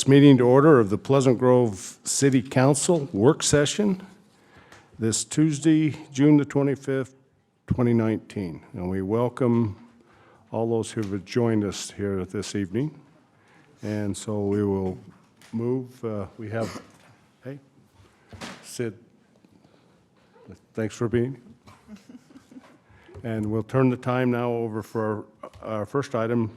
this meeting to order of the Pleasant Grove City Council work session this Tuesday, June the 25th, 2019. And we welcome all those who have joined us here this evening. And so we will move. We have, hey, Sid, thanks for being here. And we'll turn the time now over for our first item,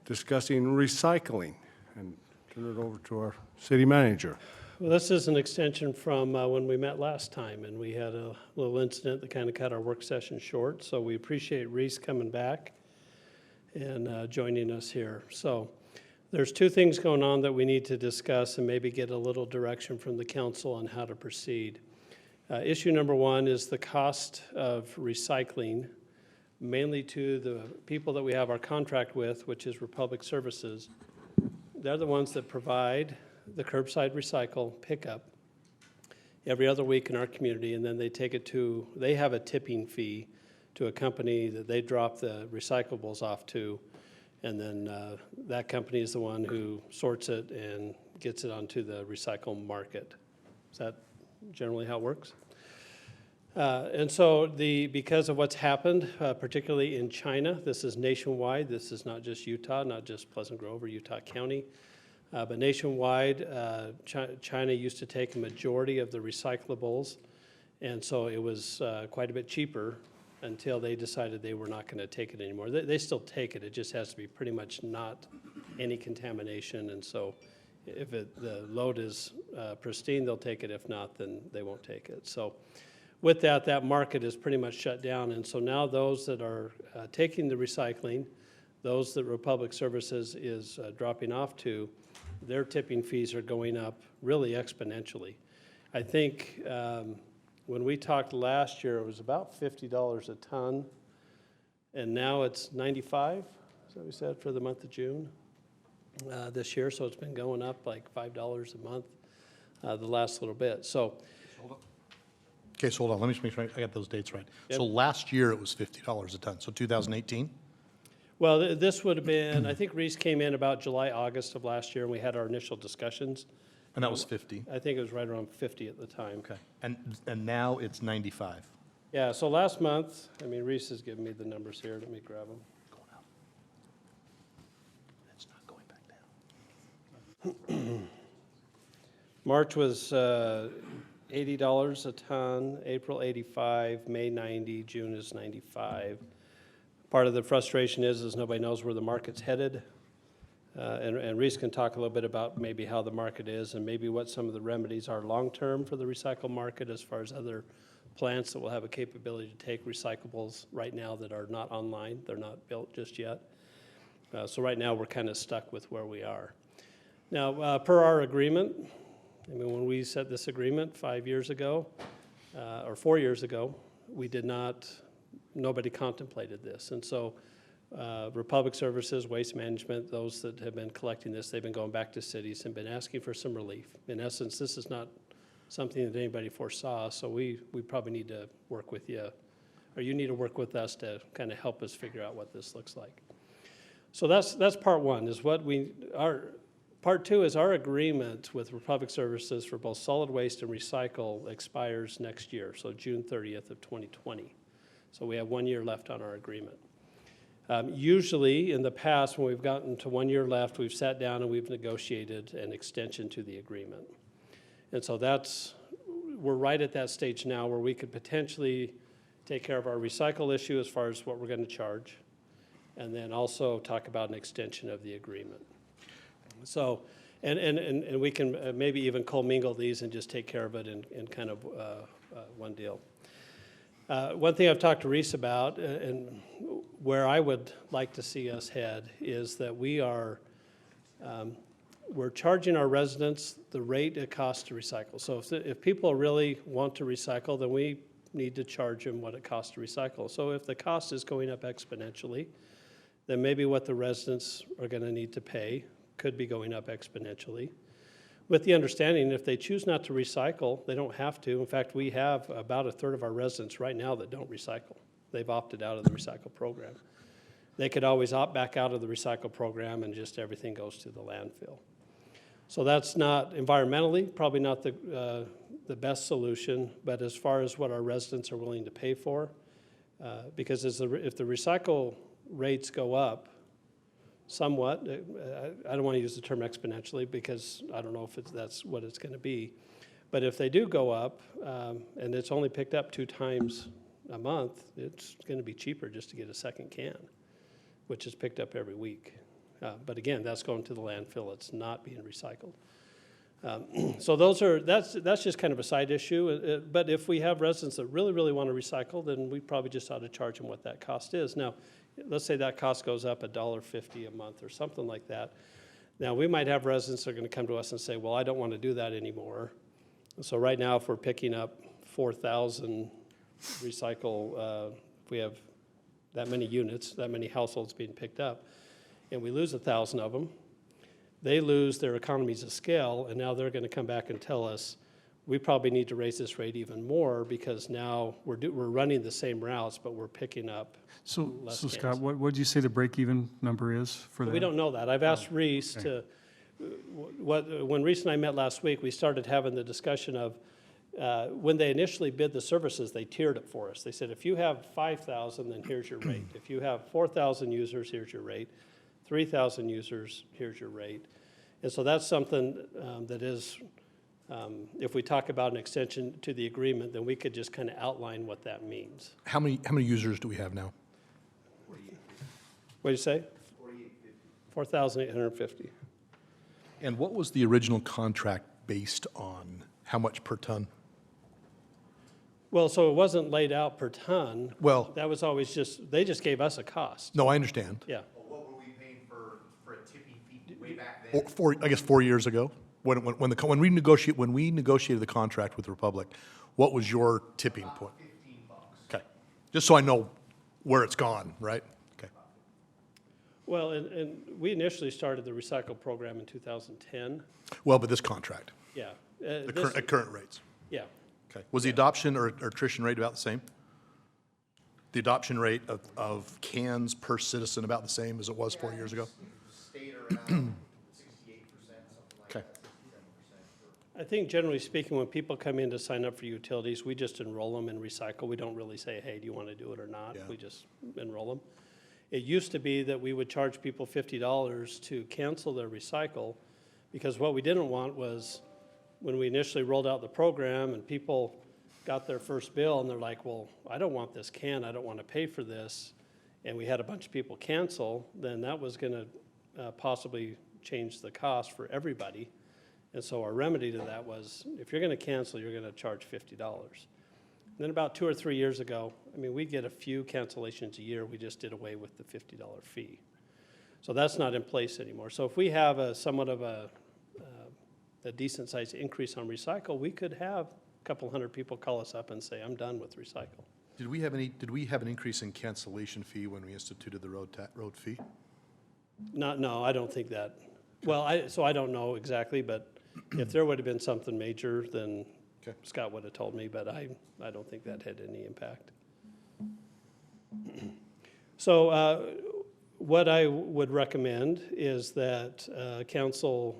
discussing recycling, and turn it over to our city manager. Well, this is an extension from when we met last time, and we had a little incident that kind of cut our work session short. So we appreciate Reese coming back and joining us here. So there's two things going on that we need to discuss and maybe get a little direction from the council on how to proceed. Issue number one is the cost of recycling, mainly to the people that we have our contract with, which is Republic Services. They're the ones that provide the curbside recycle pickup every other week in our community, and then they take it to, they have a tipping fee to a company that they drop the recyclables off to, and then that company is the one who sorts it and gets it onto the recycle market. Is that generally how it works? And so because of what's happened, particularly in China, this is nationwide. This is not just Utah, not just Pleasant Grove or Utah County, but nationwide. China used to take a majority of the recyclables, and so it was quite a bit cheaper until they decided they were not going to take it anymore. They still take it. It just has to be pretty much not any contamination, and so if the load is pristine, they'll take it. If not, then they won't take it. So with that market is pretty much shut down. And so now those that are taking the recycling, those that Republic Services is dropping off to, their tipping fees are going up really exponentially. I think when we talked last year, it was about $50 a ton, and now it's $95, is that what we said, for the month of June this year. So it's been going up like $5 a month the last little bit. So. Okay, so hold on, let me just make sure I got those dates right. Yep. So last year it was $50 a ton, so 2018? Well, this would have been, I think Reese came in about July, August of last year, and we had our initial discussions. And that was 50? I think it was right around 50 at the time. Okay, and now it's 95? Yeah, so last month, I mean, Reese has given me the numbers here. Let me grab them. Going up. It's not going back down. March was $80 a ton, April 85, May 90, June is 95. Part of the frustration is nobody knows where the market's headed. And Reese can talk a little bit about maybe how the market is and maybe what some of the remedies are long-term for the recycle market as far as other plants that will have a capability to take recyclables right now that are not online. They're not built just yet. So right now we're kind of stuck with where we are. Now, per our agreement, I mean, when we set this agreement 5 years ago, or 4 years ago, nobody contemplated this. And so Republic Services, Waste Management, those that have been collecting this, they've been going back to cities and been asking for some relief. In essence, this is not something that anybody foresaw, so we probably need to work with you, or you need to work with us to kind of help us figure out what this looks like. So that's part one, is what Part two is our agreement with Republic Services for both solid waste and recycle expires next year, so June 30th of 2020. So we have 1 year left on our agreement. Usually in the past, when we've gotten to 1 year left, we've sat down and we've negotiated an extension to the agreement. And so we're right at that stage now where we could potentially take care of our recycle issue as far as what we're going to charge, and then also talk about an extension of the agreement. So, and we can maybe even commingle these and just take care of it in kind of one deal. One thing I've talked to Reese about, and where I would like to see us head, is that we're charging our residents the rate it costs to recycle. So if people really want to recycle, then we need to charge them what it costs to recycle. So if the cost is going up exponentially, then maybe what the residents are going to need to pay could be going up exponentially, with the understanding if they choose not to recycle, they don't have to. In fact, we have about a third of our residents right now that don't recycle. They've opted out of the recycle program. they could always opt back out of the recycle program and just everything goes to the landfill. So that's not environmentally, probably not the best solution, but as far as what our residents are willing to pay for, because if the recycle rates go up somewhat, I don't want to use the term exponentially because I don't know if that's what it's going to be, but if they do go up and it's only picked up 2 times a month, it's going to be cheaper just to get a second can, which is picked up every week. But again, that's going to the landfill. It's not being recycled. So that's just kind of a side issue. But if we have residents that really, really want to recycle, then we probably just ought to charge them what that cost is. Now, let's say that cost goes up $1.50 a month or something like that. Now, we might have residents that are going to come to us and say, well, I don't want to do that anymore. So right now, if we're picking up 4,000 recycle, if we have that many units, that many households being picked up, and we lose 1,000 of them, they lose their economies of scale, and now they're going to come back and tell us, we probably need to raise this rate even more because now we're running the same routes, but we're picking up So less Scott, cans. what did you say the break-even number is for that? We don't know that. I've asked Reese to, when Reese and I met last week, we started having the discussion of, when they initially bid the services, they tiered it for us. They said, if you have 5,000, then here's your rate. If you have 4,000 users, here's your rate. 3,000 users, here's your rate. And so that's something that is, if we talk about an extension to the agreement, then we could just kind of outline what that means. How many users do we have now? What did you say? 4,850. And what was the original contract based on? How much per ton? Well, so it wasn't laid out per ton. Well- That was always they just gave us a cost. No, I understand. Yeah. What were we paying for a tipping fee way back then? I guess 4 years ago, when we negotiated the contract with Republic, what was your tipping point? $15. Okay, just so I know where it's gone, right? Okay. Well, and we initially started the recycle program in 2010. Well, but this contract, Yeah. at current rates. Yeah. Okay. Was the adoption or attrition rate about the same? The adoption rate of cans per citizen about the same as it was 4 years ago? Stayed around 68%, something like Okay. that, 67%. I think generally speaking, when people come in to sign up for utilities, we just enroll them in recycle. We don't really say, hey, do you want to do it or not? Yeah. We just enroll them. It used to be that we would charge people $50 to cancel their recycle, because what we didn't want was when we initially rolled out the program and people got their first bill and they're like, well, I don't want this can, I don't want to pay for this, and we had a bunch of people cancel, then that was going to possibly change the cost for everybody. And so our remedy to that was, if you're going to cancel, you're going to charge $50. Then about 2 or 3 years ago, I mean, we get a few cancellations a year, we just did away with the $50 fee. So that's not in place anymore. So if we have somewhat of a decent sized increase on recycle, we could have a couple hundred people call us up and say, I'm done with recycle. Did we have an increase in cancellation fee when we instituted the road fee? No, I don't think that. Well, I don't know exactly, but if there would have been something major, then Okay. Scott would have told me, but I don't think that had any impact. So what I would recommend is that council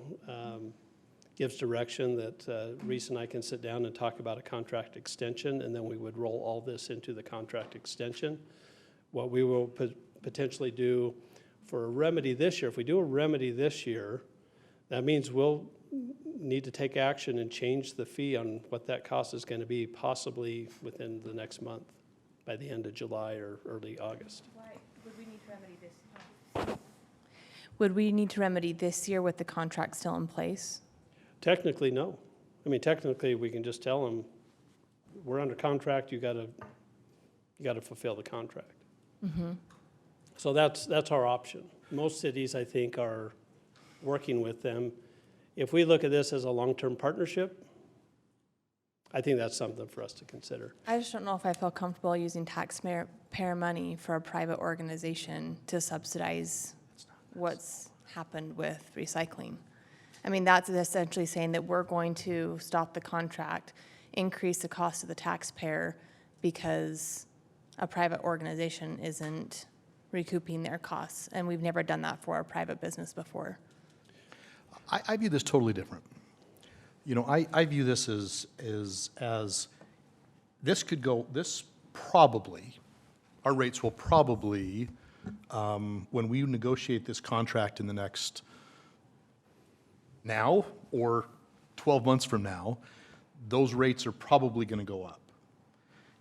gives direction that Reese and I can sit down and talk about a contract extension, and then we would roll all this into the contract extension. What we will potentially do for a remedy this year, if we do a remedy this year, that means we'll need to take action and change the fee on what that cost is going to be, possibly within the next month, by the end of July or early August. Why would we need to remedy this? Would we need to remedy this year with the contract still in place? Technically, no. I mean, technically, we can just tell them, we're under contract, you gotta fulfill the contract. So that's our option. Most cities, I think, are working with them. If we look at this as a long-term partnership, I think that's something for us to consider. I just don't know if I feel comfortable using taxpayer money for a private organization to subsidize what's happened with recycling. I mean, that's essentially saying that we're going to stop the contract, increase the cost of the taxpayer because a private organization isn't recouping their costs, and we've never done that for a private business before. I view this totally different. You know, I view this as this could go, this probably, our rates will probably, when we negotiate this contract in the next, now or 12 months from now, those rates are probably going to go up.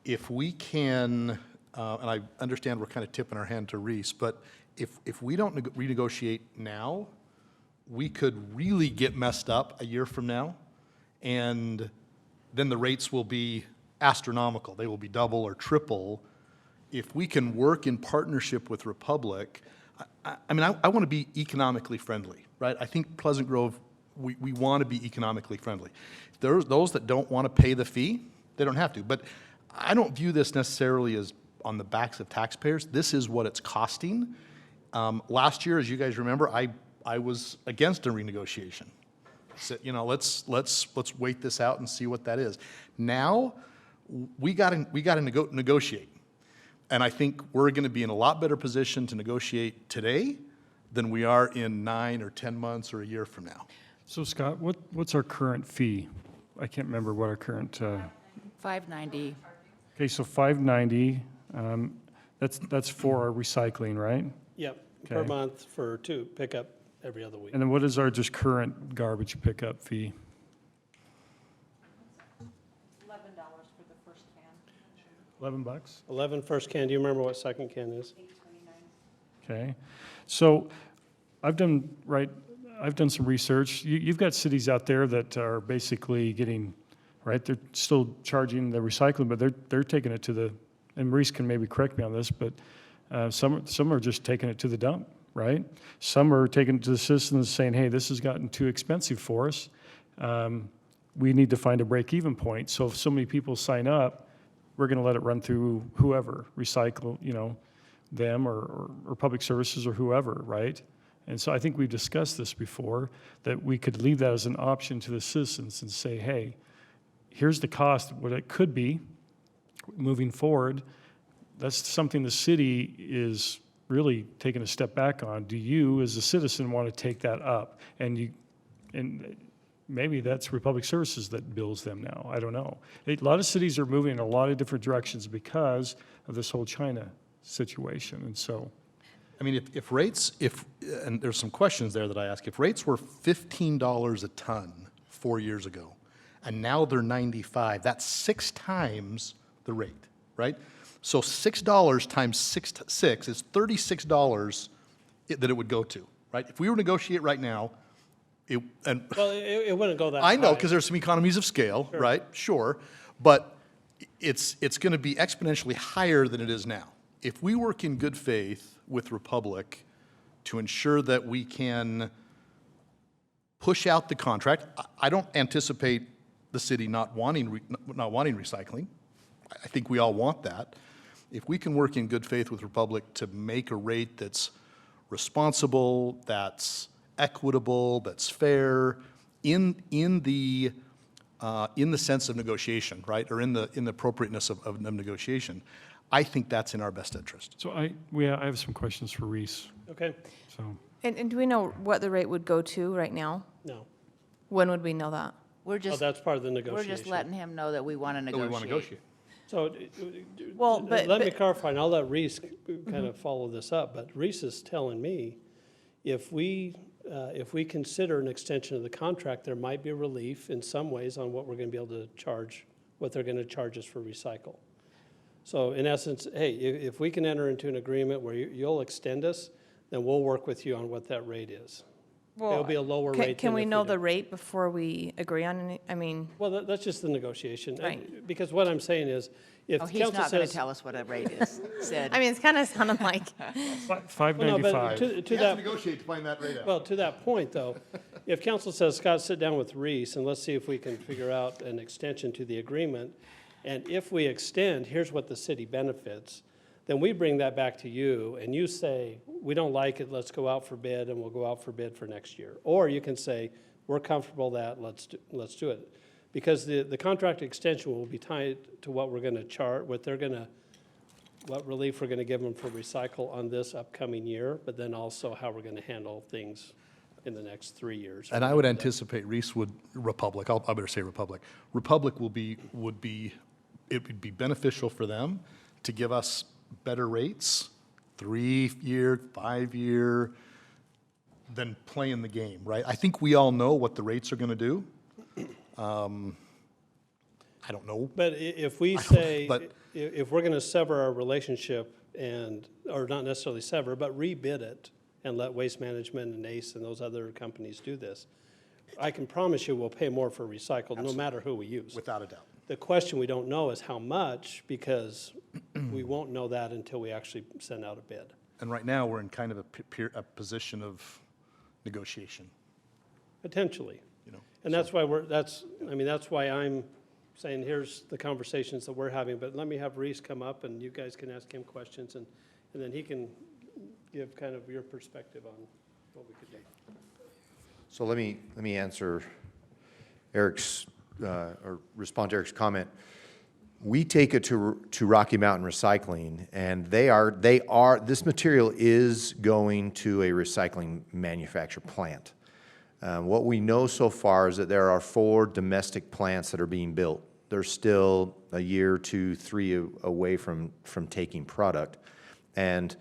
If we can, and I understand we're kind of tipping our hand to Reese, but if we don't renegotiate now, we could really get messed up a year from now, and then the rates will be astronomical. They will be double or triple. If we can work in partnership with Republic, I mean, I want to be economically friendly, right? I think Pleasant Grove, we want to be economically friendly. There's those that don't want to pay the fee, they don't have to. But I don't view this necessarily as on the backs of taxpayers. This is what it's costing. Last year, as you guys remember, I was against a renegotiation. Said, you know, let's wait this out and see what that is. Now, we got to negotiate. And I think we're going to be in a lot better position to negotiate today than we are in 9 or 10 months or a year from now. So Scott, what's our current fee? I can't remember what our current, $5.90. okay, so $5.90, that's for our recycling, right? Yep, per Okay. month for two, pick up every other week. And then what is our just current garbage pickup fee? $11? 11 first can, do you remember what second can is? Okay, so I've done some research. You've got cities out there that are basically getting, right, they're still charging the recycling, but they're taking it to the, and Maurice can maybe correct me on this, but some are just taking it to the dump, right? Some are taking it to the citizens saying, hey, this has gotten too expensive for us. We need to find a break-even point. So if so many people sign up, we're going to let it run through whoever, recycle, you know, them or public services or whoever, right? And so I think we've discussed this before, that we could leave that as an option to the citizens and say, hey, here's the cost, what it could be moving forward. That's something the city is really taking a step back on. Do you, as a citizen, want to take that up? And maybe that's Republic Services that bills them now. I don't know. A lot of cities are moving in a lot of different directions because of this whole China situation. And so, I mean, if rates, and there's some questions there that I ask, if rates were $15 a ton 4 years ago, and now they're 95, that's 6 times the rate, right? So $6 times six is $36 that it would go to, right? If we were to negotiate right now, Well, it wouldn't go that high. I know, because there's some economies of scale, right? Sure. But it's going to be exponentially higher than it is now. If we work in good faith with Republic to ensure that we can push out the contract, I don't anticipate the city not wanting recycling. I think we all want that. If we can work in good faith with Republic to make a rate that's responsible, that's equitable, that's fair, in the sense of negotiation, right, or in the appropriateness of negotiation, I think that's in our best interest. so I have some questions for Reese. Okay, So, And do we know what the rate would go to right now? no. When would we know that? We're Oh, just, that's part of the we're negotiation. just letting him know that we want to So we want to negotiate. So, Well, but- let me but- clarify, and I'll let Reese kind of follow this up, but Reese is telling me, if we consider an extension of the contract, there might be a relief in some ways on what we're gonna be able to charge, what they're gonna charge us for recycle. So in essence, hey, if we can enter into an agreement where you'll extend us, then we'll work with you on what that rate is. It'll be a lower rate Can than we if we know did. the rate before we agree on any, I mean, Well, that's just the negotiation. Right. Because what I'm saying is, if oh, the he's council not going to says. tell us what a rate is, said. I mean, it's kind of sounding like, Well, no, but $5.95. to that, negotiate to find that rate out. well, to that point, though, if council says, Scott, sit down with Reese and let's see if we can figure out an extension to the agreement, and if we extend, here's what the city benefits, then we bring that back to you, and you say, we don't like it, let's go out for bid, and we'll go out for bid for next year. Or you can say, we're comfortable that, let's do it. Because the contract extension will be tied to what we're gonna what they're gonna what relief we're gonna give them for recycle on this upcoming year, but then also how we're gonna handle things in the next 3 years. And I would anticipate Reese would, Republic, I better say Republic. Republic would be, it would be beneficial for them to give us better rates, 3-year, 5-year, than playing the game, right? I think we all know what the rates are gonna do. I don't know. But if we say, but- if we're gonna sever our relationship and, or not necessarily sever, but rebid it and let Waste Management and ACE and those other companies do this, I can promise you we'll pay more for recycled, no matter who we use. Without a doubt. The question we don't know is how much, because we won't know that until we actually send out a bid. And right now, we're in kind of a position of negotiation, Potentially. you know? And that's why that's why I'm saying, here's the conversations that we're having, but let me have Reese come up and you guys can ask him questions and then he can give kind of your perspective on what we could do. So let me answer Eric's, or respond to Eric's comment. We take it to Rocky Mountain Recycling, and this material is going to a recycling manufacturer plant. What we know so far is that there are 4 domestic plants that are being built. They're still a year, 2, 3 away from taking product. And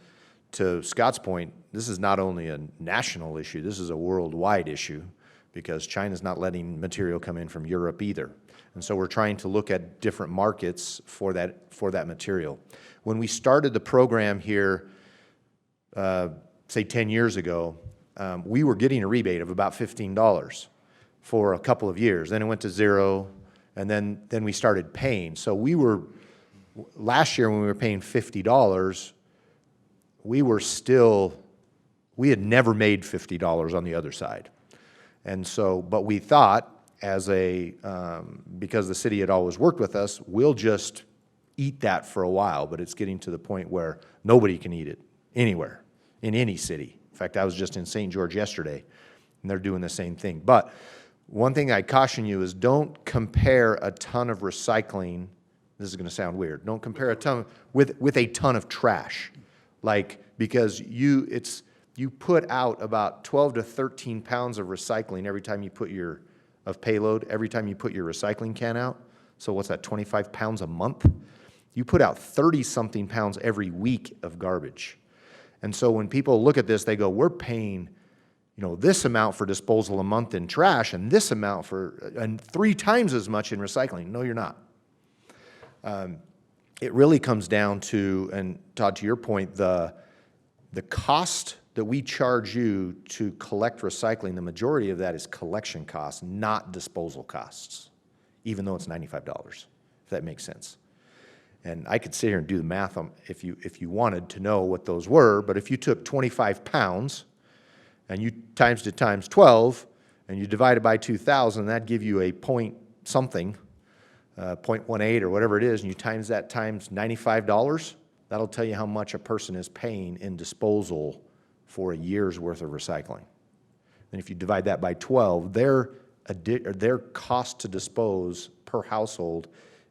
to Scott's point, this is not only a national issue, this is a worldwide issue because China's not letting material come in from Europe either. And so we're trying to look at different markets for that material. When we started the program here, say 10 years ago, we were getting a rebate of about $15 for a couple of years. Then it went to 0, and then we started paying. So last year when we were paying $50, we had never made $50 on the other side. And so, but we thought, because the city had always worked with us, we'll just eat that for a while, but it's getting to the point where nobody can eat it anywhere, in any city. In fact, I was just in St. George yesterday, and they're doing the same thing. But one thing I caution you is don't compare a ton of recycling, this is gonna sound weird, don't compare a ton with a ton of trash. Because you put out about 12 to 13 pounds of recycling every time you put your recycling can out. So what's that, 25 pounds a month? You put out 30-something pounds every week of garbage. And so when people look at this, they go, we're paying, this amount for disposal a month in trash and this amount and 3 times as much in recycling. No, you're not. It really comes down to, and Todd, to your point, the cost that we charge you to collect recycling, the majority of that is collection costs, not disposal costs, even though it's $95, if that makes sense. And I could sit here and do the math if you wanted to know what those were, but if you took 25 pounds and you times it times 12 and you divide it by 2,000, that'd give you a point something, 0.18 or whatever it is, and you times that times $95, that'll tell you how much a person is paying in disposal for a year's worth of recycling. And if you divide that by 12, their cost to dispose per household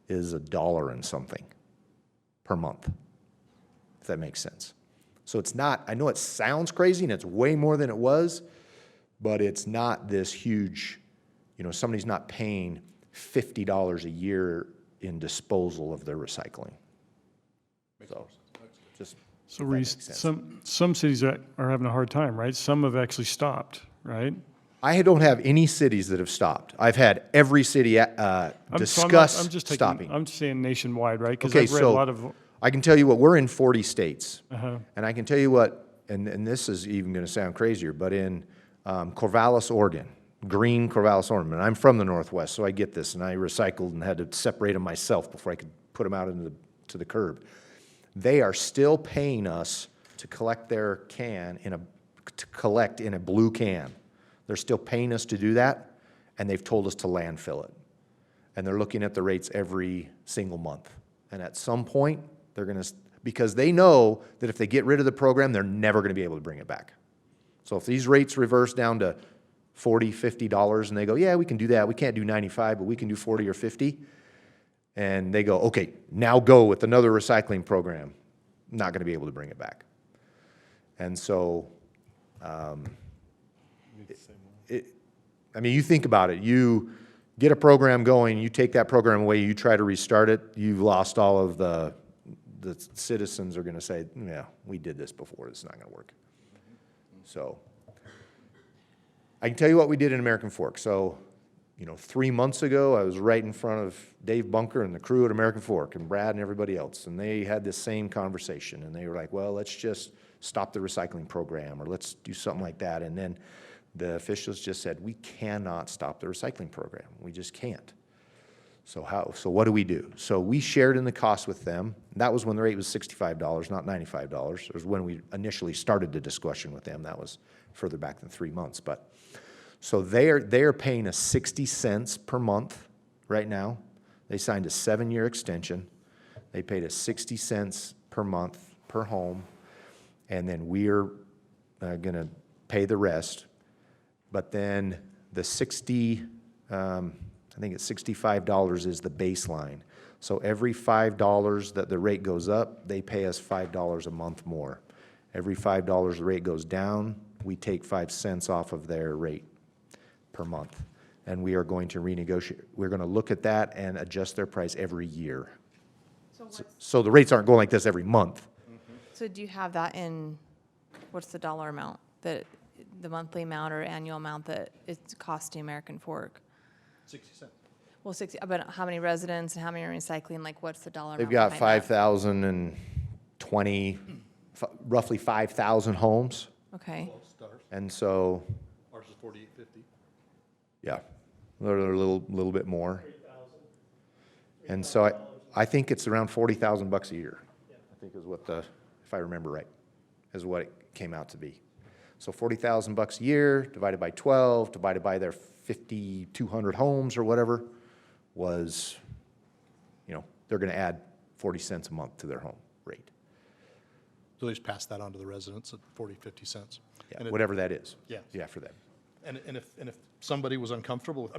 is $1 and something per month, if that makes sense. So it's not, I know it sounds crazy and it's way more than it was, but it's not this huge, somebody's not paying $50 a year in disposal of their recycling. So, just. So Reese, some cities are having a hard time, right? Some have actually stopped, right? I don't have any cities that have stopped. I've had every city discuss stopping. I'm just saying nationwide, right? Because Okay, I've read a lot of. so I can tell you what, we're in 40 states. And I can tell you what, and this is even going to sound crazier, but in Corvallis, Oregon, Green, Corvallis, Oregon, and I'm from the Northwest, so I get this, and I recycled and had to separate them myself before I could put them out to the curb. They are still paying us to collect their can collect in a blue can. They're still paying us to do that, and they've told us to landfill it. And they're looking at the rates every single month. And at some point, they're going to, because they know that if they get rid of the program, they're never going to be able to bring it back. So if these rates reverse down to $40, $50, and they go, yeah, we can do that. We can't do 95, but we can do 40 or 50. And they go, okay, now go with another recycling program. not going to be able to bring it back. And so, I mean, you think about it, you get a program going, you take that program away, you try to restart it, you've lost all of the citizens are going to say, yeah, we did this before, this is not going to work. So, I can tell you what we did in American Fork. So, 3 months ago, I was right in front of Dave Bunker and the crew at American Fork and Brad and everybody else, and they had this same conversation, and they were like, well, let's just stop the recycling program, or let's do something like that. And then the officials just said, we cannot stop the recycling program. We just can't. So what do we do? So we shared in the cost with them. That was when the rate was $65, not $95. It was when we initially started the discussion with them. That was further back than 3 months. But so they are paying us 60 cents per month right now. They signed a 7-year extension. They paid us 60 cents per month per home, and then we're going to pay the rest. But then the I think it's $65 is the baseline. So every $5 that the rate goes up, they pay us $5 a month more. Every $5 the rate goes down, we take 5 cents off of their rate per month. And we are going to renegotiate. We're going to look at that and adjust their price every year. So the rates aren't going like this every month. So do you have that in, what's the dollar amount, that, the monthly amount or annual amount that it's costing American Fork? 60 cents. Well, 60, but how many residents and how many are recycling, like what's the dollar They've amount got behind that? 5,020, roughly 5,000 homes. Okay, And so, Ours is 4850. yeah, they're a little bit more. And so I think it's around $40,000 a year. I think is what if I remember right, is what it came out to be. So $40,000 a year divided by 12, divided by their 5,200 homes or whatever, was, they're going to add 40 cents a month to their home rate. So they just pass that on to the residents at 40, 50 cents. Yeah, And it- whatever that is. Yeah. Yeah, for them. And if somebody was uncomfortable with,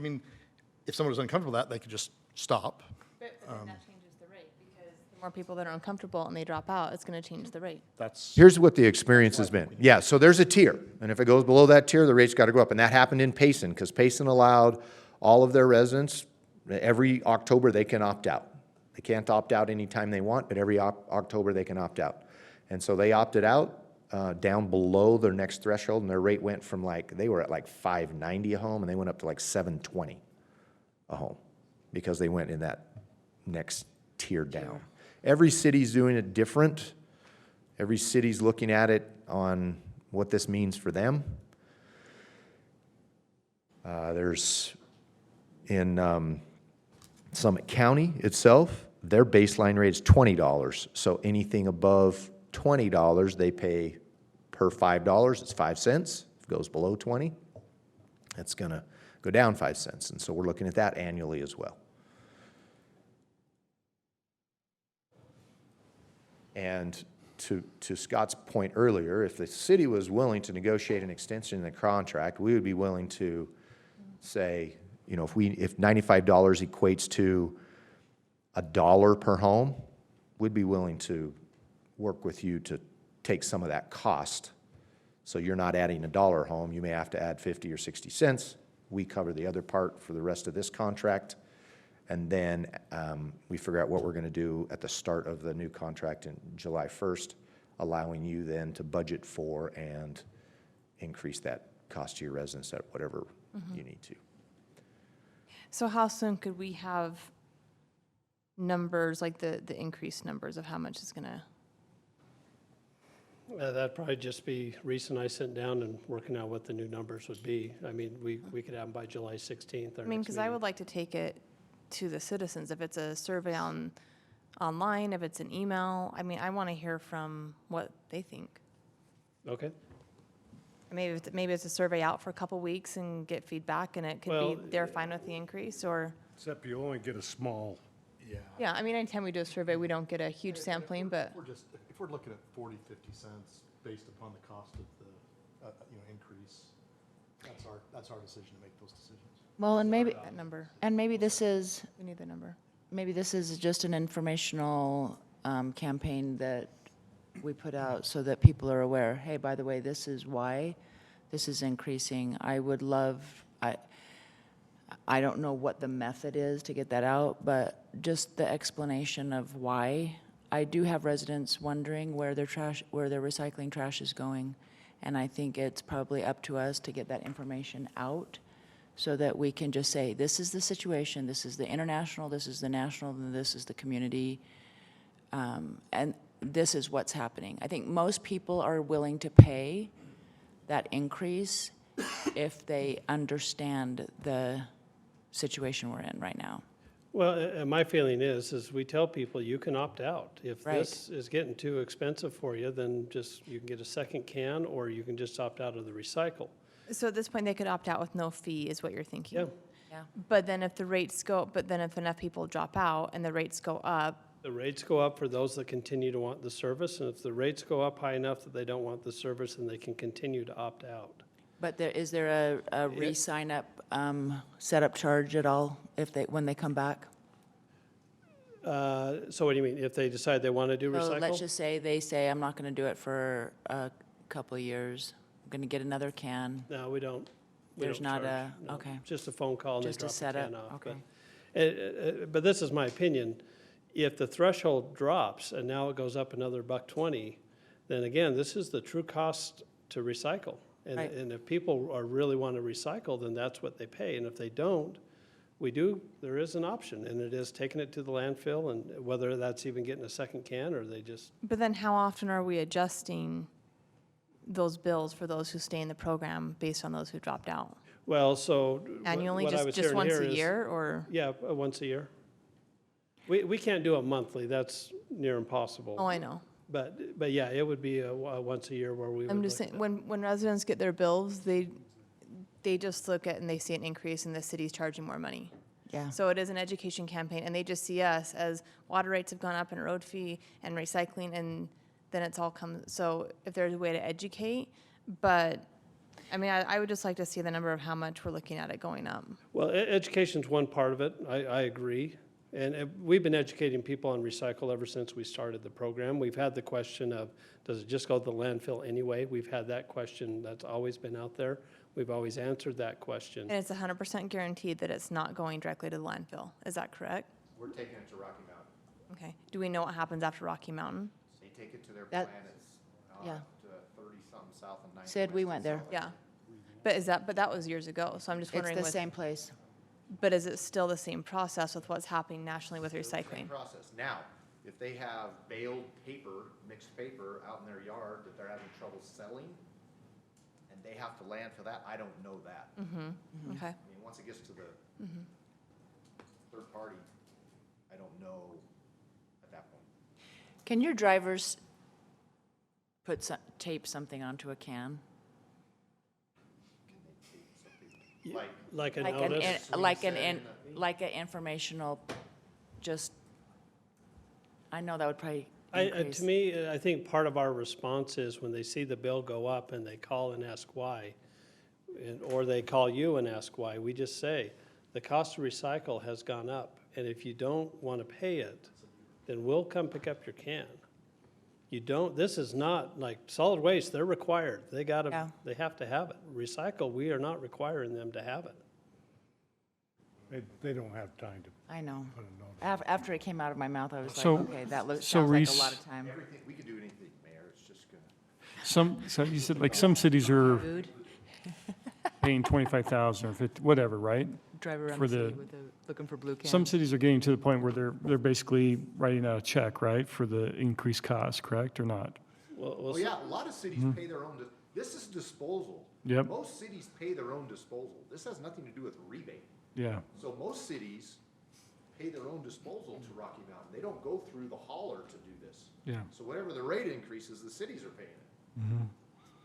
if somebody was uncomfortable with that, they could just stop. but then that changes the rate, because the more people that are uncomfortable and they drop out, it's gonna change the rate. That's, Here's what the experience has been. Yeah, so there's a tier, and if it goes below that tier, the rate's got to go up. And that happened in Payson, because Payson allowed all of their residents, every October, they can opt out. They can't opt out anytime they want, but every October, they can opt out. And so they opted out down below their next threshold, and their rate went from they were at $590 a home, and they went up to $720 a home, because they went in that next tier down. Every city's doing it different. Every city's looking at it on what this means for them. There's in Summit County itself, their baseline rate is $20. So anything above $20, they pay per $5. It's 5 cents. If it goes below 20, it's going to go down 5 cents. And so we're looking at that annually as well. And to Scott's point earlier, if the city was willing to negotiate an extension in the contract, we would be willing to say, if $95 equates to $1 per home, we'd be willing to work with you to take some of that cost. So you're not adding $1 home, you may have to add 50 or 60 cents. We cover the other part for the rest of this contract. And then we figure out what we're going to do at the start of the new contract in July 1st, allowing you then to budget for and increase that cost to your residents at whatever you need to. So how soon could we have numbers, like the increased numbers of how much it's gonna? That'd probably just be Reese and I sitting down and working out what the new numbers would be. We could have them by July 16th, our next Because I meeting. would like to take it to the citizens, if it's a survey online, if it's an email, I want to hear from what they think. Okay. Maybe it's a survey out for a couple weeks and get feedback, and it could Well, be they're fine with the increase, or, Except you only get a small, yeah, anytime we do a survey, we don't get a huge sampling, but, if we're looking at 40, 50 cents based upon the cost of the, increase, that's our decision to make those decisions. Well, and maybe, that number, maybe this is, we need the number. maybe this is just an informational campaign that we put out so that people are aware, hey, by the way, this is why this is increasing. I would love, I don't know what the method is to get that out, but just the explanation of why. I do have residents wondering where their trash, where their recycling trash is going. And I think it's probably up to us to get that information out so that we can just say, this is the situation, this is the international, this is the national, and this is the community. And this is what's happening. I think most people are willing to pay that increase if they understand the situation we're in right now. Well, my feeling is we tell people you can opt out. If Right. this is getting too expensive for you, then just, you can get a second can, or you can just opt out of the recycle. So at this point, they could opt out with no fee, is what you're thinking? Yeah, Yeah. But then if the rates go, but then if enough people drop out and the rates go up, the rates go up for those that continue to want the service, and if the rates go up high enough that they don't want the service, then they can continue to opt out. But is there a re-sign up, setup charge at all if they, when they come back? So what do you mean, if they decide they want to do So let's recycle? just say they say, I'm not going to do it for a couple of years. I'm going to get another can. No, we don't. There's not charge, a- no. okay. Just a phone call and they Just a drop the setup, can off. okay. But this is my opinion. If the threshold drops and now it goes up another $1.20, then again, this is the true cost to recycle. Right. And if people are really want to recycle, then that's what they pay. And if they don't, there is an option, and it is taking it to the landfill, and whether that's even getting a second can or they just, but then how often are we adjusting those bills for those who stay in the program based on those who dropped out? well, so. Annually, what I was just hearing once here a is- year, or? Yeah, once a year. We can't do it monthly, that's near impossible. Oh, I know. But yeah, it would be a once a year where we would I'm look just at saying, that. when residents get their bills, they just look at and they see an increase and the city's charging more money. Yeah. So it is an education campaign, and they just see us as water rates have gone up and road fee and recycling, and then it's all come, so if there's a way to educate, but, I mean, I would just like to see the number of how much we're looking at it going up. Well, education's one part of it, I agree. And we've been educating people on recycle ever since we started the program. We've had the question of, does it just go to the landfill anyway? We've had that question, that's always been out there. We've always answered that question. And it's 100% guaranteed that it's not going directly to the landfill, is that correct? We're taking it to Rocky Mountain. Okay, do we know what happens after Rocky Mountain? They take it to their That- plant, it's, yeah. to 30-something south of 9. Sid, we went there. Yeah, but that was years ago, so I'm just It's wondering the with, same place. but is it still the same process with what's happening nationally with Same recycling? process. Now, if they have baled paper, mixed paper out in their yard that they're having trouble selling, and they have to land for that, I don't know that. Okay, I mean, once it gets to the third party, I don't know at that point. Can your drivers tape something onto a can? Like a Like notice. like an informational, just, I know that would probably increase. To me, I think part of our response is when they see the bill go up and they call and ask why, or they call you and ask why, we just say, the cost to recycle has gone up, and if you don't want to pay it, then we'll come pick up your can. You don't, this is not like solid waste, they're required. They Yeah. they have to have it. Recycle, we are not requiring them to have it. They don't have time to I know. put a note. After it came out of my mouth, I was like, So- okay, that so sounds like a Reese- lot of time. Everything, we can do anything, Mayor, it's just gonna. So you said, like, some cities are Food, paying 25,000 or 50, whatever, right? drive around For the city the- with looking for blue cans. Some cities are getting to the point where they're basically writing out a check, right, for the increased cost, correct, or not? Well, Oh, yeah, a lot of cities pay their own, this is disposal. Yep. Most cities pay their own disposal. This has nothing to do with rebate. Yeah, So most cities pay their own disposal to Rocky Mountain. They don't go through the hauler to do this. yeah. So whatever the rate increases, the cities are paying it.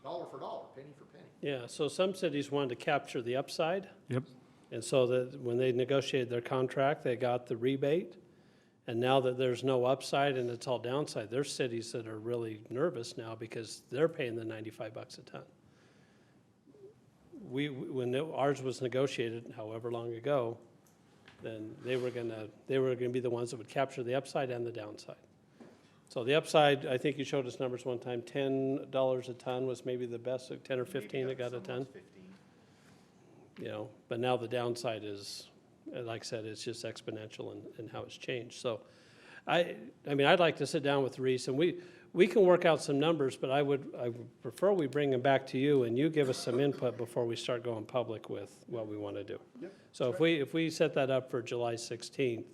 Dollar for dollar, penny for penny. yeah, so some cities wanted to capture the upside. Yep. And so that when they negotiated their contract, they got the rebate. And now that there's no upside and it's all downside, there's cities that are really nervous now because they're paying the $95 a ton. When ours was negotiated, however long ago, then they were gonna be the ones that would capture the upside and the downside. So the upside, I think you showed us numbers one time, $10 a ton was maybe the best, 10 or 15 it got a ton. You know, but now the downside is, like I said, it's just exponential in how it's changed. So I mean, I'd like to sit down with Reese, and we can work out some numbers, but I would prefer we bring them back to you, and you give us some input before we start going public with what we want to do. So if we set that up for July 16th,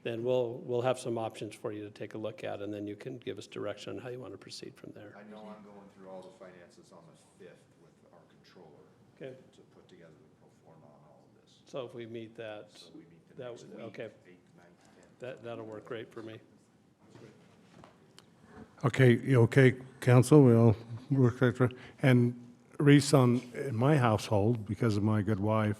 then we'll have some options for you to take a look at, and then you can give us direction on how you want to proceed from there. I know I'm going through all the finances on the 5th with our controller Okay, to put together the pro forma on all of this. so if we meet that, So we meet the that next would- week, okay. 8th, 9th, 10th. that'll work great for me. Okay, you okay, council? We all work that through. And Reese, in my household, because of my good wife,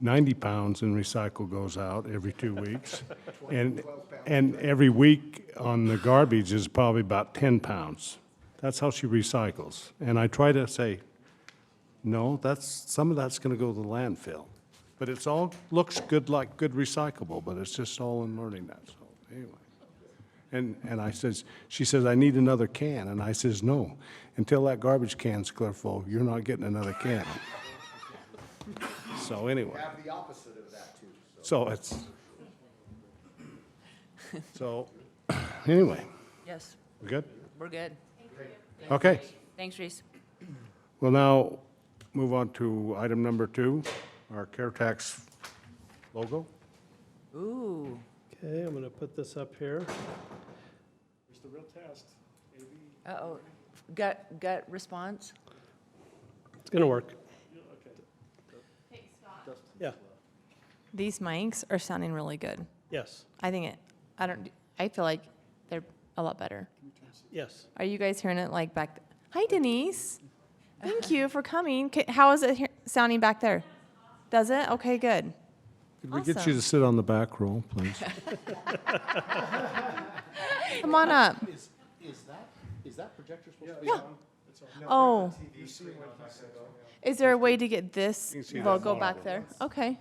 90 pounds in recycle goes out every 2 weeks. And every week on the garbage is probably about 10 pounds. That's how she recycles. And I try to say, no, some of that's gonna go to the landfill. But it's all, looks good, like good recyclable, but it's just all in learning that, so, anyway. And I says, she says, I need another can, and I says, no, until that garbage can's clear full, you're not getting another can. So anyway, Have the opposite of that too. so anyway, Yes, we good? we're good. Okay, Thanks, Reese. we'll now move on to item number 2, our care tax logo. Ooh, Okay, I'm gonna put this up here. Here's the real test. uh-oh. Gut response? It's gonna work. Yeah, These mics are sounding really good. yes, I feel like they're a lot better. yes. Are you guys hearing it like back? Hi, Denise. Thank you for coming. How is it sounding back there? Does it? Okay, good. Could we get you Awesome. to sit on the back row, please? Come on up. Is that projector supposed to be Yeah. on? Oh. Is there a way to get this can see that logo back there? Okay.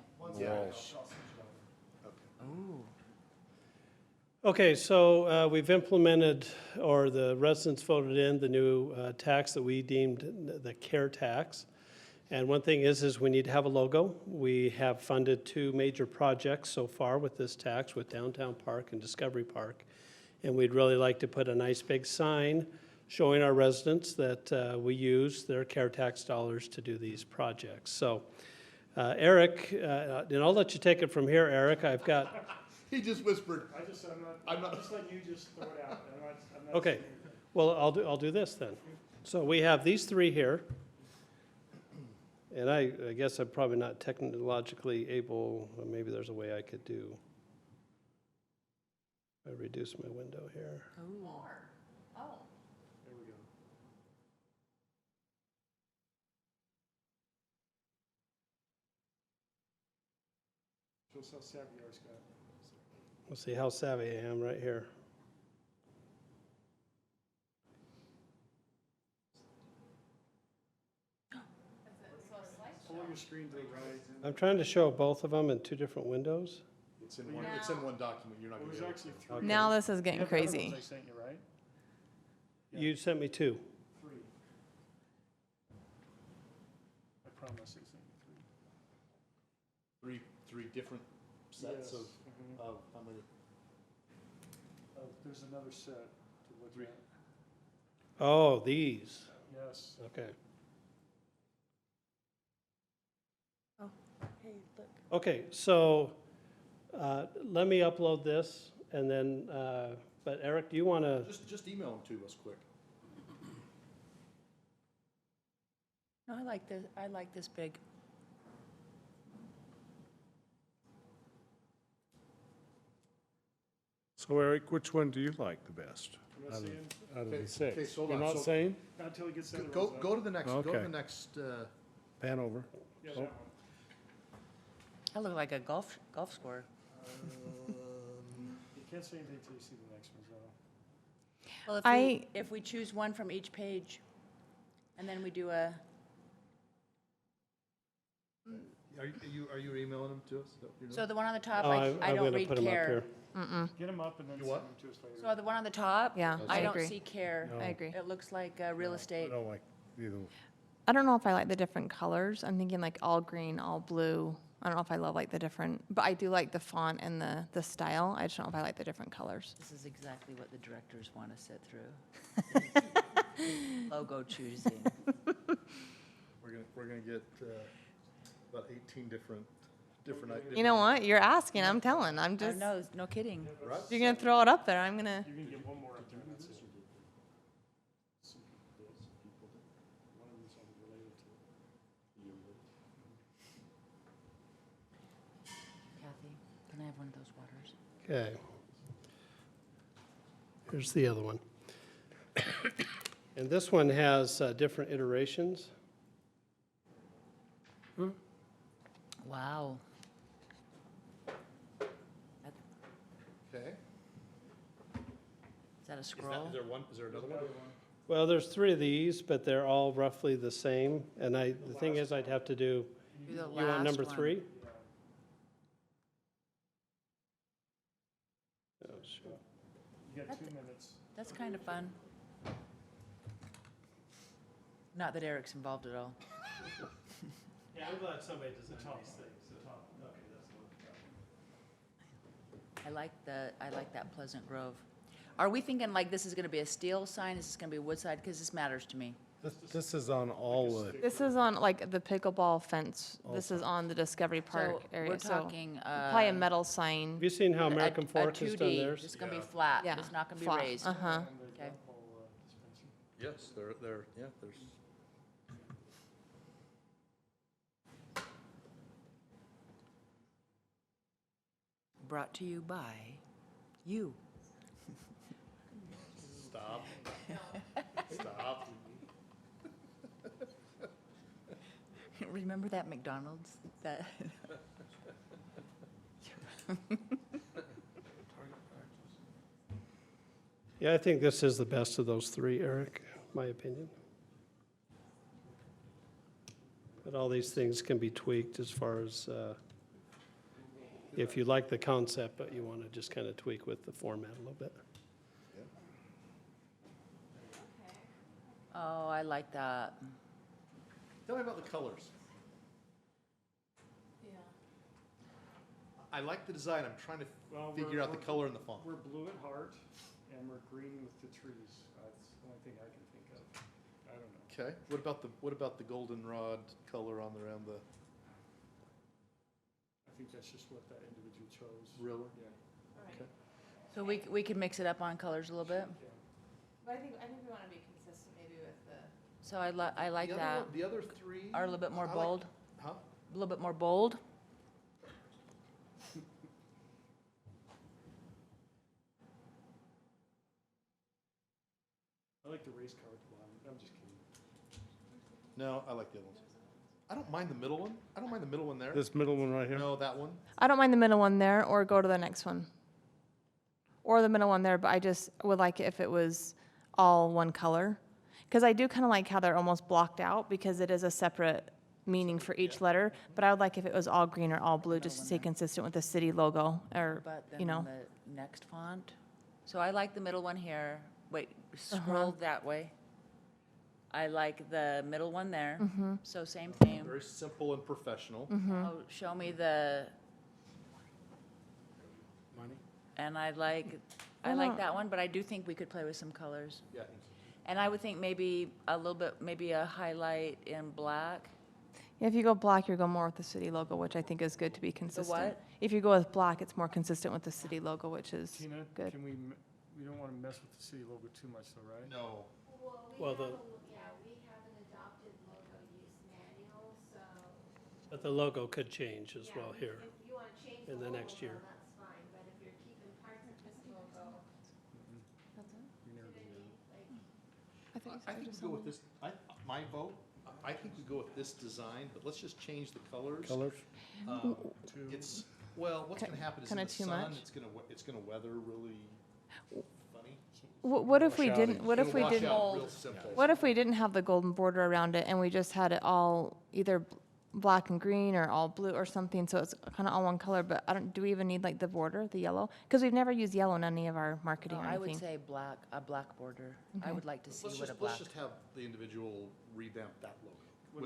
Okay, so we've implemented, or the residents voted in, the new tax that we deemed the care tax. And one thing is we need to have a logo. We have funded 2 major projects so far with this tax, with Downtown Park and Discovery Park. And we'd really like to put a nice big sign showing our residents that we use their care tax dollars to do these projects. So Eric, and I'll let you take it from here, Eric. I've got, He just whispered, I'm not, just let you just throw it out. I'm not okay, well, I'll do this then. So we have these 3 here. And I guess I'm probably not technologically able, or maybe there's a way I could do. I reduce my window here. Shows how savvy you are, Scott. Let's see how savvy I am right here. Pull your screen to the right. I'm trying to show both of them in 2 different windows. it's in one document, you're not Well, gonna there's be able actually to. 3. Now this is getting You have the other crazy. ones I sent you, right? You sent me 2. 3. I promise I sent you 3. Three different sets Yes. of how many? There's another set to look at. Oh, these. Yes. Okay. Hey, look. Okay, so let me upload this and then, but Eric, do you want to? Just email them to us quick. No, I like this big. So Eric, which one do you like the best I'm not saying, out of the Okay, 6? so hold You're on, not so- saying? not until he gets the other Go, ones go to the next, go to Okay. the next, Pan over. Yeah, that one. I look like a golf score. You can't say anything until you see the next ones, though. Well, if we choose one from each page, and then we do a, Are you emailing them to us? So the one on the top, Oh, I I'm don't gonna read put 'em up care. here. Get them up and then send what? them to us later. So the one on the top? Yeah, I I don't agree. see care. I agree. It looks like real I estate. don't like either. I don't know if I like the different colors. I'm thinking like all green, all blue. I don't know if I love like the different, but I do like the font and the style. I just don't know if I like the different colors. This is exactly what the directors want to sit through. Logo choosing. We're gonna get about 18 different ideas. You know what? You're asking, I'm telling. I'm just, No, no kidding. you're gonna throw it up there. I'm gonna, You're gonna get one more up there, and that's it. Kathy, can I have one of those waters? Okay. Here's the other one. And this one has different iterations. Wow. Okay. Is that a scroll? Is there another one? Well, there's 3 of these, but they're all roughly the same. And the thing is, I'd have to do, Do the you want last number one. 3? Oh, sure. You got 2 minutes. That's kind of fun. Not that Eric's involved at all. Yeah, I'm glad somebody does these things. I like that Pleasant Grove. Are we thinking like this is gonna be a steel sign, is this gonna be wood side? Because this matters to me. This is on all the, this is on like the pickleball fence. This is on the Discovery Park So area. we're So talking, probably a metal sign. Have you seen how American a Fork has done 2D. theirs? It's gonna be flat, Yeah. it's not gonna be flat. raised. Uh-huh. Okay. Yes, there's. Brought to you by you. Stop. Stop. Remember that McDonald's? That. Yeah, I think this is the best of those 3, Eric, my opinion. But all these things can be tweaked as far as, if you like the concept, but you want to just kind of tweak with the format a little bit. Oh, I like that. Tell me about the colors. I like the design. I'm trying to Well, figure out the color and the font. We're blue at heart, and we're green with the trees. That's the only thing I can think of. I don't know. Okay. What about the goldenrod color on around the? I think that's just what that individual chose. Really? Yeah. So we could mix it up on colors a little bit? But I think we want to be consistent maybe with the. So I like The other that. one- The other 3 Are a little bit more I like- bold, Huh? a little bit more bold. I like the race car at the bottom. I'm just kidding. No, I like the other ones. I don't mind the middle one. I don't mind the middle one there. this middle one right here. No, that one. I don't mind the middle one there, or go to the next one. Or the middle one there, but I just would like it if it was all one color. Because I do kind of like how they're almost blocked out, because it is a separate meaning for each letter. But I would like if it was all green or all blue, just to stay consistent with the city logo, or, But you then know. the next font. So I like the middle one here. Wait, scroll that way. I like the middle one there. So same theme. Very simple and professional. Oh, show me the, Money? and I like that one, but I do think we could play with some colors. Yeah. And I would think maybe a little bit, maybe a highlight in black. If you go black, you're going more with the city logo, which I think is good to be consistent. what? If you go with black, it's more consistent with the city logo, which is Tina, good. can we don't want to mess with the city logo too much though, right? No. Well, the, We have an adopted logo use manual, so. but the logo could change as well here. If you want to change in the logo, next year. That's fine, but if you're keeping parts of this logo, I think we go with this, my vote, I think we go with this design, but let's just change the colors. Colors? It's, well, what's gonna happen is in Kinda the too sun, much? it's gonna weather really funny. What if we didn't, what if It'll we wash didn't? out real simple. What if we didn't have the golden border around it and we just had it all either black and green or all blue or something, so it's kind of all one color, but do we even need like the border, the yellow? Because we've never used yellow in any of our marketing or I would anything. say black, a black border. I Okay. would like to see Let's what a just, black. let's just have the individual revamp that logo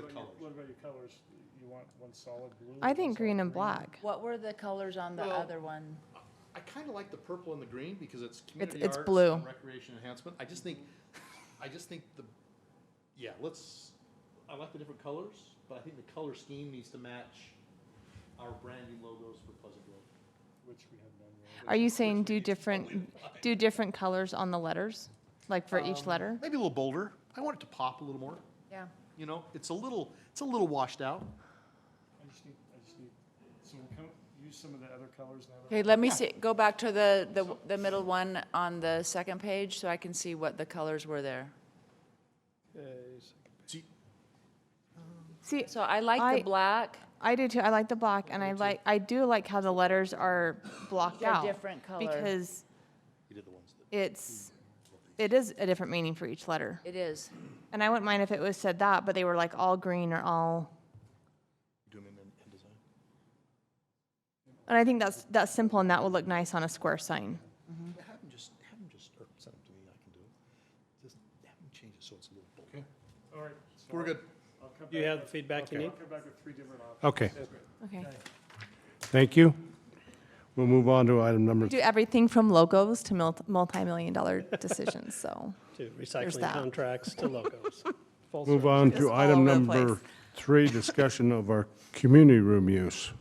with colors. What about your colors? You want one solid blue? I think green and black. What were the colors on the Well, other one? I kind of like the purple and the green because it's community it's arts blue. and recreation enhancement. I just think yeah, I like the different colors, but I think the color scheme needs to match our branding logos for Pleasant Grove. Which we have done. Are you saying do different colors on the letters, like for each letter? Maybe a little bolder. I want it to pop a little more. Yeah. You know, it's a little washed out. I just need, so we'll use some of the other colors now. Okay, let me see, go back to the middle one on the second page so I can see what the colors were there. See, See, So I like I- the black. I do too. I like the black, and I do like how the letters are blocked They're out. different color. Because you did the ones that it is a different meaning for each letter. It is. And I wouldn't mind if it was said that, but they were like all green or all, do them in design. and I think that's simple and that would look nice on a square sign. Have them just, or send them to me, I can do it. Just have them change it so it's a little bolder. All right. so We're good. I'll come Do you back have the with- feedback you okay, need? I'll come back with 3 different options. Okay, Okay. thank you. We'll move on to item number, Do everything from logos to multi-million-dollar decisions, so. To recycling that. contracts to logos. Full move circle. on Just to all item over the number place. 3, discussion of our community room use.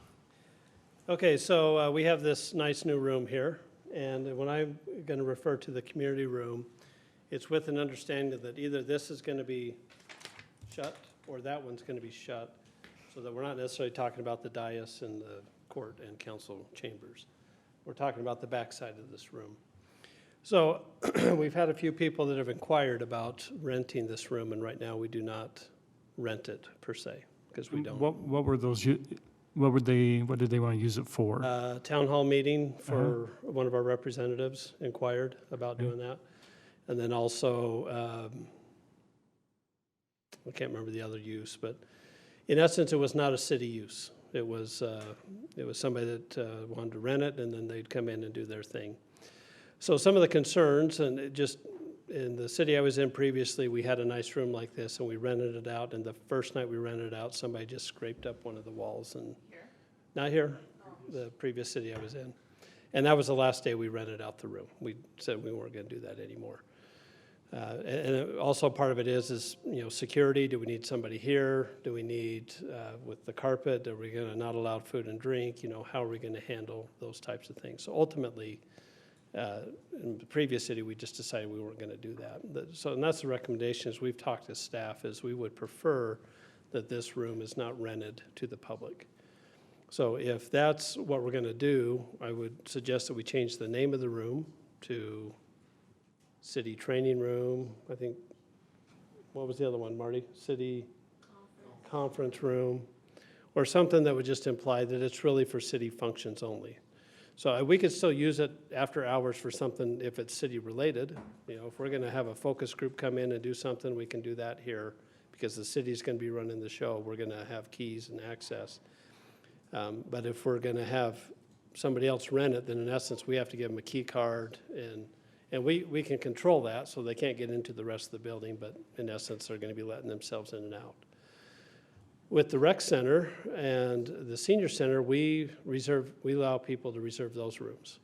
Okay, so we have this nice new room here, and when I'm going to refer to the community room, it's with an understanding that either this is going to be shut or that one's going to be shut, so that we're not necessarily talking about the dais and the court and council chambers. We're talking about the backside of this room. So we've had a few people that have inquired about renting this room, and right now we do not rent it per se, because we don't. What were those, what did they want to use it for? Town hall meeting for one of our representatives inquired about doing that. And then also, I can't remember the other use, but in essence, it was not a city use. It was somebody that wanted to rent it, and then they'd come in and do their thing. So some of the concerns, and it just, in the city I was in previously, we had a nice room like this, and we rented it out, and the first night we rented it out, somebody just scraped up one of the walls and. Not here, the previous city I was in. And that was the last day we rented out the room. We said we weren't gonna do that anymore. And also part of it is, you know, security. Do we need somebody here? Do we need, with the carpet, are we gonna not allow food and drink? You know, how are we gonna handle those types of things? So ultimately, in the previous city, we just decided we weren't gonna do that. So, and that's the recommendation, is we've talked to staff, is we would prefer that this room is not rented to the public. So if that's what we're going to do, I would suggest that we change the name of the room to City Training Room. I think, what was the other one, Marty? City Conference Room, or something that would just imply that it's really for city functions only. So we could still use it after hours for something if it's city-related. You know, if we're going to have a focus group come in and do something, we can do that here, because the city's going to be running the show. We're going to have keys and access. But if we're going to have somebody else rent it, then in essence, we have to give them a key card, and we can control that, so they can't get into the rest of the building, but in essence, they're going to be letting themselves in and out. With the rec center and the senior center, we allow people to reserve those rooms.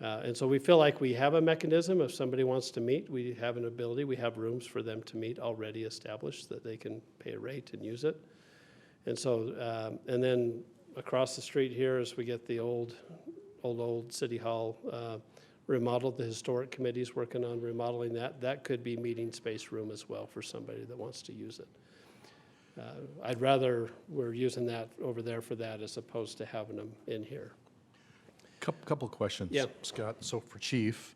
And so we feel like we have a mechanism. If somebody wants to meet, we have an ability, we have rooms for them to meet already established, that they can pay a rate and use it. And so, and then across the street here, as we get the old city hall remodeled, the historic committee's working on remodeling that. That could be meeting space room as well for somebody that wants to use it. I'd rather we're using that over there for that as opposed to having them in here. Couple of questions. Yeah. Scott, so for Chief,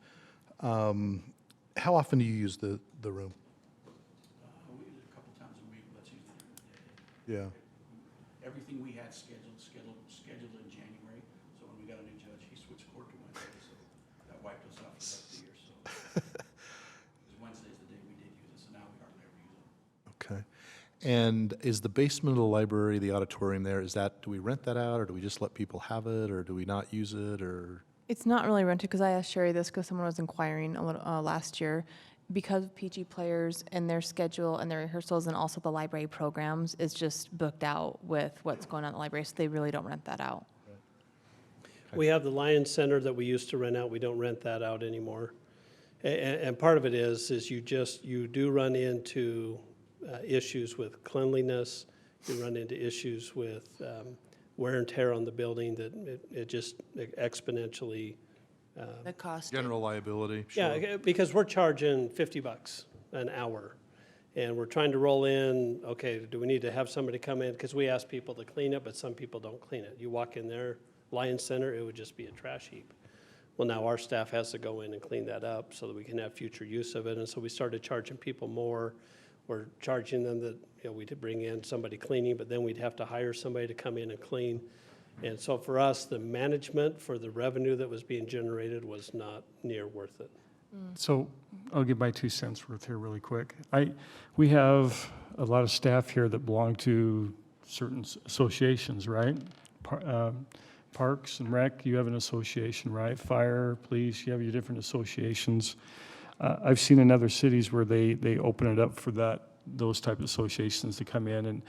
how often do you use the room? We use it a couple times a week, but that's usually Yeah. everything we had scheduled in January. So when we got a new judge, he switched court to Wednesday, so that wiped us out for the rest of the year. So because Wednesday's the day we did use it, so now we hardly ever use it. Okay. And is the basement of the library, the auditorium there, do we rent that out, or do we just let people have it, or do we not use it, or? It's not really rented, because I asked Sherry this because someone was inquiring a little, last year. Because of PG players and their schedule and their rehearsals and also the library programs is just booked out with what's going on at the library, so they really don't rent that out. We have the Lions Center that we used to rent out. We don't rent that out anymore. And part of it is you do run into issues with cleanliness. You run into issues with wear and tear on the building that it just exponentially. The cost. General liability, sure. Yeah, because we're charging $50 an hour. And we're trying to roll in, okay, do we need to have somebody come in? Because we ask people to clean it, but some people don't clean it. You walk in there, Lions Center, it would just be a trash heap. Well, now our staff has to go in and clean that up so that we can have future use of it. And so we started charging people more. We're charging them that, we did bring in somebody cleaning, but then we'd have to hire somebody to come in and clean. And so for us, the management for the revenue that was being generated was not near worth it. So I'll give my 2 cents worth here really quick. We have a lot of staff here that belong to certain associations, right? Parks and Rec, you have an association, right? Fire, police, you have your different associations. I've seen in other cities where they open it up for those type of associations to come in, and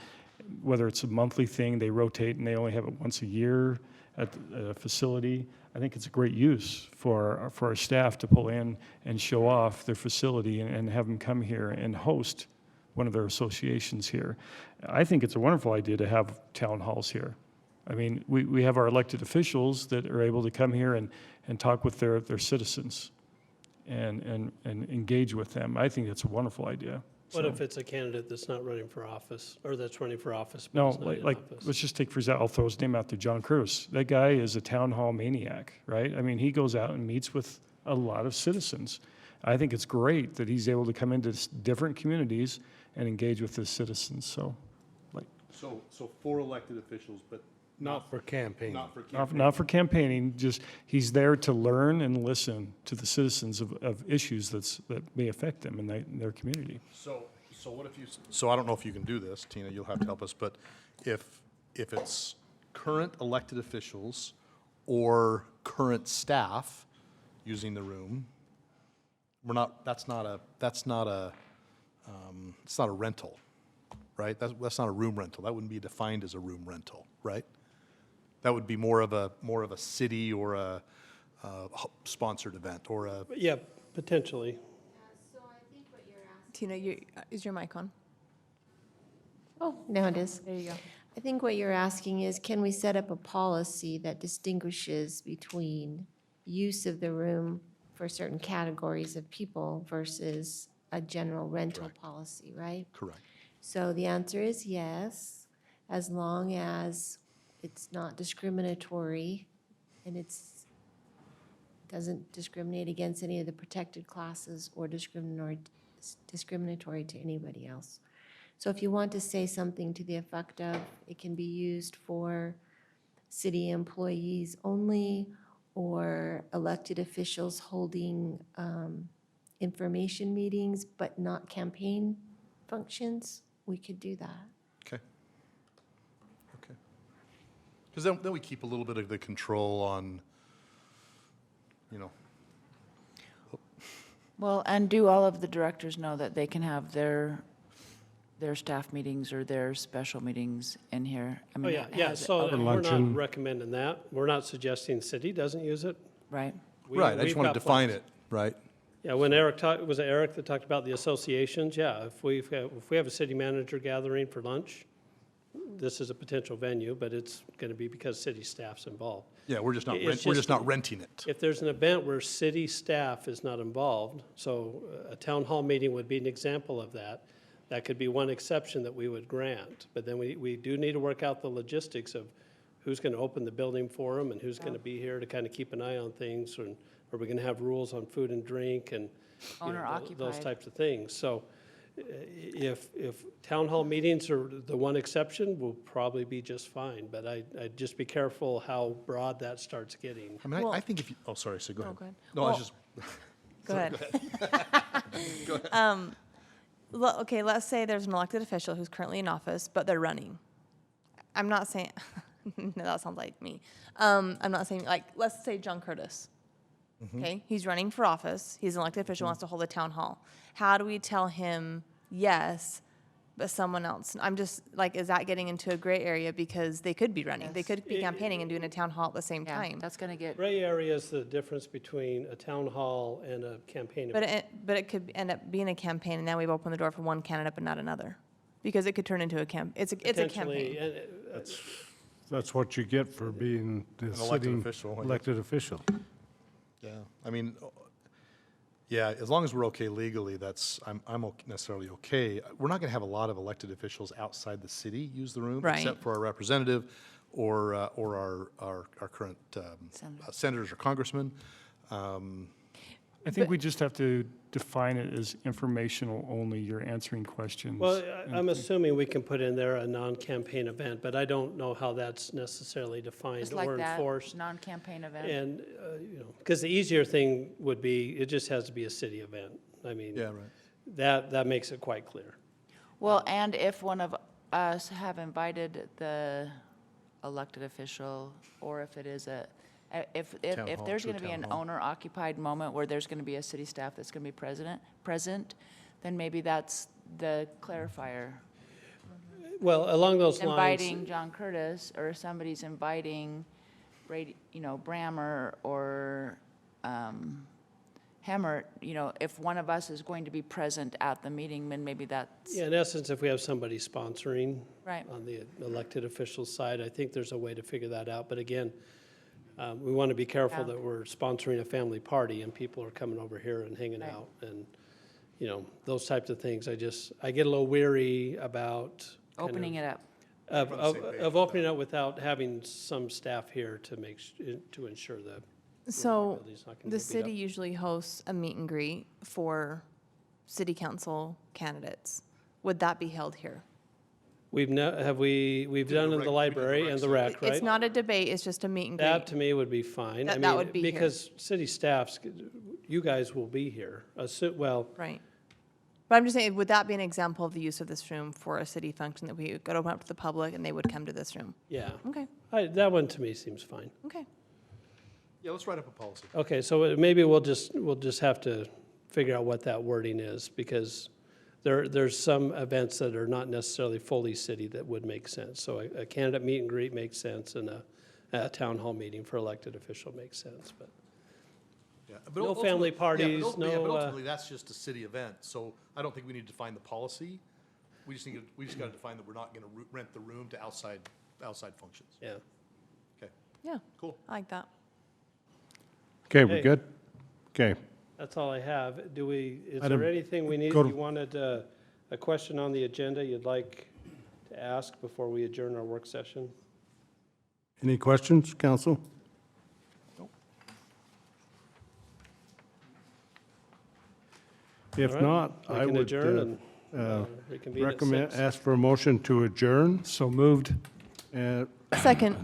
whether it's a monthly thing, they rotate and they only have it once a year at a facility. I think it's a great use for our staff to pull in and show off their facility and have them come here and host one of their associations here. I think it's a wonderful idea to have town halls here. I mean, we have our elected officials that are able to come here and talk with their citizens and engage with them. I think it's a wonderful idea. What if it's a candidate that's not running for office, or that's running for office, but No, is not in like, office? let's just take, for example, I'll throw his name out there, John Cruz. That guy is a town hall maniac, right? I mean, he goes out and meets with a lot of citizens. I think it's great that he's able to come into different communities and engage with his citizens, so, like, So 4 elected officials, but Not for campaign. not for campaign. not for campaigning, just, he's there to learn and listen to the citizens of issues that may affect them in their community. So what if so I don't know if you can do this, Tina, you'll have to help us, but if it's current elected officials or current staff using the room, it's not a rental, right? That's not a room rental. That wouldn't be defined as a room rental, right? That would be more of a city or a sponsored event or a. Yeah, potentially. So I think what you're asking. Tina, is your mic on? Oh, now it is. There you go. I think what you're asking is, can we set up a policy that distinguishes between use of the room for certain categories of people versus a general rental policy, right? Correct. So the answer is yes, as long as it's not discriminatory and doesn't discriminate against any of the protected classes or discriminatory to anybody else. So if you want to say something to the effect of, it can be used for city employees only, or elected officials holding information meetings, but not campaign functions, we could do that. Okay. Because then we keep a little bit of the control on, Well, and do all of the directors know that they can have their staff meetings or their special meetings in here? I Oh, mean, yeah, has- so we're luncheon. not recommending that. We're not suggesting the city doesn't use it. Right? right, I just We've want to got define plans. it, right? Yeah, when Eric talked, was it Eric that talked about the associations? Yeah, if we have a city manager gathering for lunch, this is a potential venue, but it's going to be because city staff's involved. Yeah, we're just not, It's we're just- just not renting it. If there's an event where city staff is not involved, so a town hall meeting would be an example of that. That could be one exception that we would grant. But then we do need to work out the logistics of who's going to open the building for them and who's going to be here to kind of keep an eye on things. And are we going to have rules on food and drink and you know, Owner those occupied. types of things? So if town hall meetings are the one exception, we'll probably be just fine. But I'd just be careful how broad that starts getting. I mean, I Well- think if you, oh, sorry, so go ahead. go ahead. No, I was Well- just, Go ahead. Okay, let's say there's an elected official who's currently in office, but they're running. I'm not saying, no, that sounds like me. I'm not saying, like, let's say John Curtis. Okay, he's running for office, he's an elected official, wants to hold a town hall. How do we tell him yes, but someone else? I'm just, like, is that getting into a gray area because they could be running? They could be campaigning and doing a town hall at the same Yeah, time. that's going to get, Gray area is the difference between a town hall and a campaign But event. it could end up being a campaign, and now we've opened the door for one candidate but not another. Because it could turn into a it's a Potentially, campaign. and, That's what you get for being the elected sitting official, I guess. elected official. Yeah, I mean, yeah, as long as we're okay legally, I'm necessarily okay. We're not going to have a lot of elected officials outside the city use the room. Right. Except for our representative or our current senators or congressmen. I think we just have to define it as informational only, you're answering questions. well, I'm assuming we can put in there a non-campaign event, but I don't know how that's necessarily just defined like or that, enforced. non-campaign event. And, because the easier thing would be, it just has to be a city event. I mean, Yeah, right. that makes it quite clear. Well, and if one of us have invited the elected official, or if it is if Town hall, there's to a going to be town an hall. owner-occupied moment where there's going to be a city staff that's going to be present, then maybe that's the clarifier. Well, along those lines. Inviting John Curtis, or somebody's inviting Brady, Brammer or Hemmert, if one of us is going to be present at the meeting, then maybe that's, Yeah, in essence, if we have somebody sponsoring right. on the elected official side, I think there's a way to figure that out. But again, we want to be careful Yeah. that we're sponsoring a family party and people are coming over here and hanging Right. out and, those types of things. I get a little weary about kind of- Opening it up. Of opening up without having some staff here to to ensure that. So everybody's not gonna the get beat city up. usually hosts a meet and greet for city council candidates. Would that be held here? We've done in the library and the rec, right? It's not a debate, it's just a meet and That greet. to me would be fine. I That mean, would be here. because city staffs, you guys will be here. Well, Right. But I'm just saying, would that be an example of the use of this room for a city function that we could open up to the public and they would come to this room? yeah. Okay, That one to me seems fine. okay. Yeah, let's write up a policy. Okay, so maybe we'll just have to figure out what that wording is, because there's some events that are not necessarily fully city that would make sense. So a candidate meet and greet makes sense, and a town hall meeting for elected official makes sense, but. Yeah, No ultimately- family yeah, parties, but no, ultimately, that's just a city event, so I don't think we need to define the policy. We just got to define that we're not going to rent the room to outside functions. Yeah. Okay, Yeah, cool. I like that. Okay, we Hey. good? Okay. That's all I have. Is Item- there anything we need, go to- you wanted a question on the agenda you'd like to ask before we adjourn our work session? Any questions, council? If All right, not, we I can would adjourn and reconvene at recommend, 6. ask for a motion to adjourn. So moved. Uh, Second.